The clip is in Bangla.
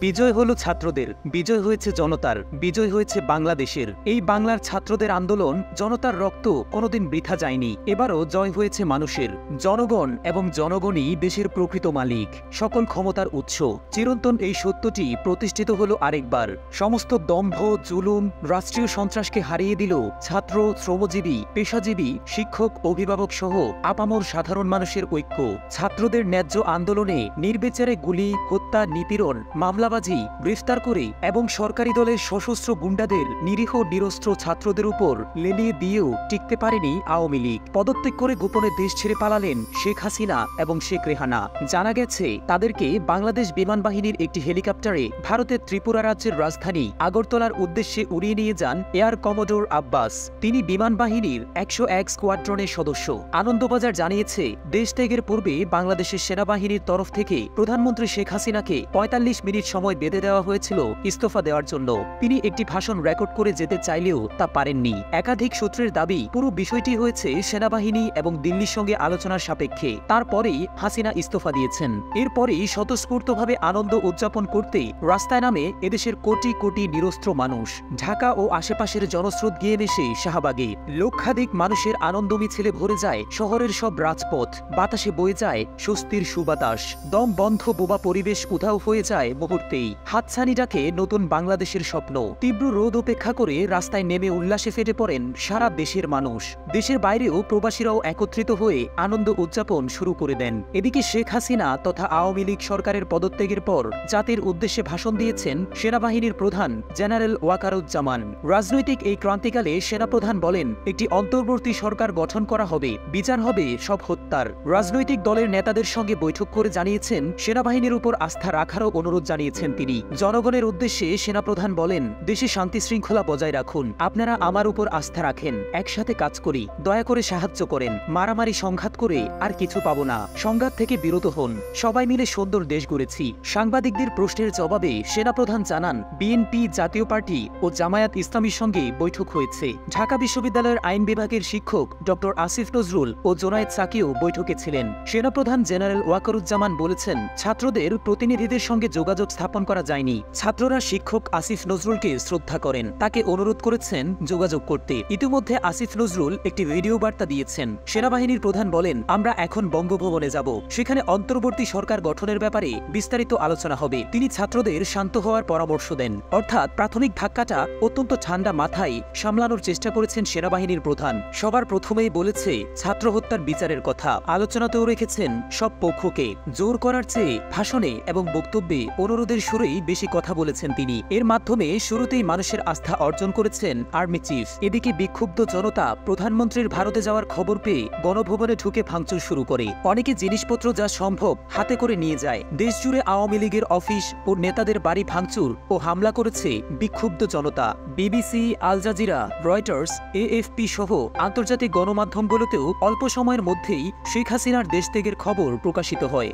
বিজয় হলো ছাত্রদের, বিজয় হয়েছে জনতার, বিজয় হয়েছে বাংলাদেশের। এই বাংলার ছাত্রদের আন্দোলন, জনতার রক্ত কোনোদিন বৃথা যায়নি। এবারও জয় হয়েছে মানুষের। জনগণ এবং জনগণই দেশের প্রকৃত মালিক, সকল ক্ষমতার উৎস। চিরন্তন এই সত্যটি প্রতিষ্ঠিত হলো আরেকবার। সমস্ত দম্ভ, জুলুম, রাষ্ট্রীয় সন্ত্রাসকে হারিয়ে দিল ছাত্র, শ্রমজীবী, পেশাজীবী, শিক্ষক, অভিভাবক সহ আপামর সাধারণ মানুষের ঐক্য। ছাত্রদের ন্যায্য আন্দোলনে নির্বিচারে গুলি, হত্যা, নিপীড়ন, মামলাবাজি, গ্রেফতার করে এবং সরকারি দলের সশস্ত্র গুন্ডাদের নিরীহ নিরস্ত্র ছাত্রদের উপর লেলিয়ে দিয়েও টিকতে পারেনি আওয়ামী লীগ। পদত্যাগ করে গোপনে দেশ ছেড়ে পালালেন শেখ হাসিনা এবং শেখ রেহানা। জানা গেছে তাদেরকে বাংলাদেশ বিমান বাহিনীর একটি হেলিকপ্টারে ভারতের ত্রিপুরা রাজ্যের রাজধানী আগরতলার উদ্দেশ্যে উড়িয়ে নিয়ে যান এয়ার কমোডোর আব্বাস। তিনি বিমান বাহিনীর ১০১ স্কোয়াড্রনের সদস্য। আনন্দবাজার জানিয়েছে, দেশ ত্যাগের পূর্বে বাংলাদেশের সেনাবাহিনীর তরফ থেকে প্রধানমন্ত্রী শেখ হাসিনাকে ৪৫ মিনিট সময় বেঁধে দেওয়া হয়েছিল ইস্তফা দেওয়ার জন্য। তিনি একটি ভাষণ রেকর্ড করে যেতে চাইলেও তা পারেননি। একাধিক সূত্রের দাবি, পুরো বিষয়টি হয়েছে সেনাবাহিনী এবং দিল্লির সঙ্গে আলোচনার সাপেক্ষে। তারপরেই হাসিনা ইস্তফা দিয়েছেন। এরপরেই স্বতঃস্ফূর্তভাবে আনন্দ উদযাপন করতে রাস্তায় নামে এদেশের কোটি কোটি নিরস্ত্র মানুষ। ঢাকা ও আশেপাশের জনস্রোত গিয়ে মেশে শাহবাগে। লক্ষাধিক মানুষের আনন্দ মিছিলে ভরে যায় শহরের সব রাজপথ। বাতাসে বয়ে যায় স্বস্তির সুবাতাস। দম বন্ধ বোবা পরিবেশ উধাও হয়ে যায় মুহূর্তেই। হাতছানি ডাকে নতুন বাংলাদেশের স্বপ্ন। তীব্র রোদ উপেক্ষা করে রাস্তায় নেমে উল্লাসে ফেটে পড়েন সারা দেশের মানুষ। দেশের বাইরেও প্রবাসীরাও একত্রিত হয়ে আনন্দ উদযাপন শুরু করে দেন। এদিকে শেখ হাসিনা তথা আওয়ামী লীগ সরকারের পদত্যাগের পর জাতির উদ্দেশ্যে ভাষণ দিয়েছেন সেনাবাহিনীর প্রধান জেনারেল ওয়াকারুজ্জামান। রাজনৈতিক এই ক্রান্তিকালে সেনাপ্রধান বলেন, একটি অন্তর্বর্তী সরকার গঠন করা হবে, বিচার হবে সব হত্যার। রাজনৈতিক দলের নেতাদের সঙ্গে বৈঠক করে জানিয়েছেন সেনাবাহিনীর উপর আস্থা রাখারও অনুরোধ জানিয়েছেন তিনি। জনগণের উদ্দেশ্যে সেনাপ্রধান বলেন, দেশে শান্তি শৃঙ্খলা বজায় রাখুন। আপনারা আমার উপর আস্থা রাখেন, একসাথে কাজ করি, দয়া করে সাহায্য করেন। মারামারি সংঘাত করে আর কিছু পাবো না। সংঘাত থেকে বিরত হন। সবাই মিলে সুন্দর দেশ গড়েছি। সাংবাদিকদের প্রশ্নের জবাবে সেনাপ্রধান জানান, বিএনপি, জাতীয় পার্টি ও জামায়াত ইসলামীর সঙ্গে বৈঠক হয়েছে। ঢাকা বিশ্ববিদ্যালয়ের আইন বিভাগের শিক্ষক ডক্টর আসিফ নজরুল ও জোনায়েদ সাকিও বৈঠকে ছিলেন। সেনাপ্রধান জেনারেল ওয়াকারুজ্জামান বলেছেন, ছাত্রদের প্রতিনিধিদের সঙ্গে যোগাযোগ স্থাপন করা যায়নি। ছাত্ররা শিক্ষক আসিফ নজরুলকে শ্রদ্ধা করেন, তাকে অনুরোধ করেছেন যোগাযোগ করতে। ইতিমধ্যে আসিফ নজরুল একটি ভিডিও বার্তা দিয়েছেন। সেনাবাহিনীর প্রধান বলেন, আমরা এখন বঙ্গভবনে যাব, সেখানে অন্তর্বর্তী সরকার গঠনের ব্যাপারে বিস্তারিত আলোচনা হবে। তিনি ছাত্রদের শান্ত হওয়ার পরামর্শ দেন। অর্থাৎ প্রাথমিক ধাক্কাটা অত্যন্ত ঠান্ডা মাথায় সামলানোর চেষ্টা করেছেন সেনাবাহিনীর প্রধান। সবার প্রথমেই বলেছে ছাত্র হত্যার বিচারের কথা। আলোচনাতেও রেখেছেন সব পক্ষকে। জোর করার চেয়ে ভাষণে এবং বক্তব্যে অনুরোধের সুরেই বেশি কথা বলেছেন তিনি। এর মাধ্যমে শুরুতেই মানুষের আস্থা অর্জন করেছেন আর্মি চিফ। এদিকে বিক্ষুব্ধ জনতা প্রধানমন্ত্রীর ভারতে যাওয়ার খবর পেয়ে গণভবনে ঢুকে ভাঙচুর শুরু করে। অনেকে জিনিসপত্র যা সম্ভব হাতে করে নিয়ে যায়। দেশজুড়ে আওয়ামী লীগের অফিস ও নেতাদের বাড়ি ভাঙচুর ও হামলা করেছে বিক্ষুব্ধ জনতা। BBC, Al Jazeera, Reuters, AFP সহ আন্তর্জাতিক গণমাধ্যমগুলোতেও অল্প সময়ের মধ্যেই শেখ হাসিনার দেশত্যাগের খবর প্রকাশিত হয়।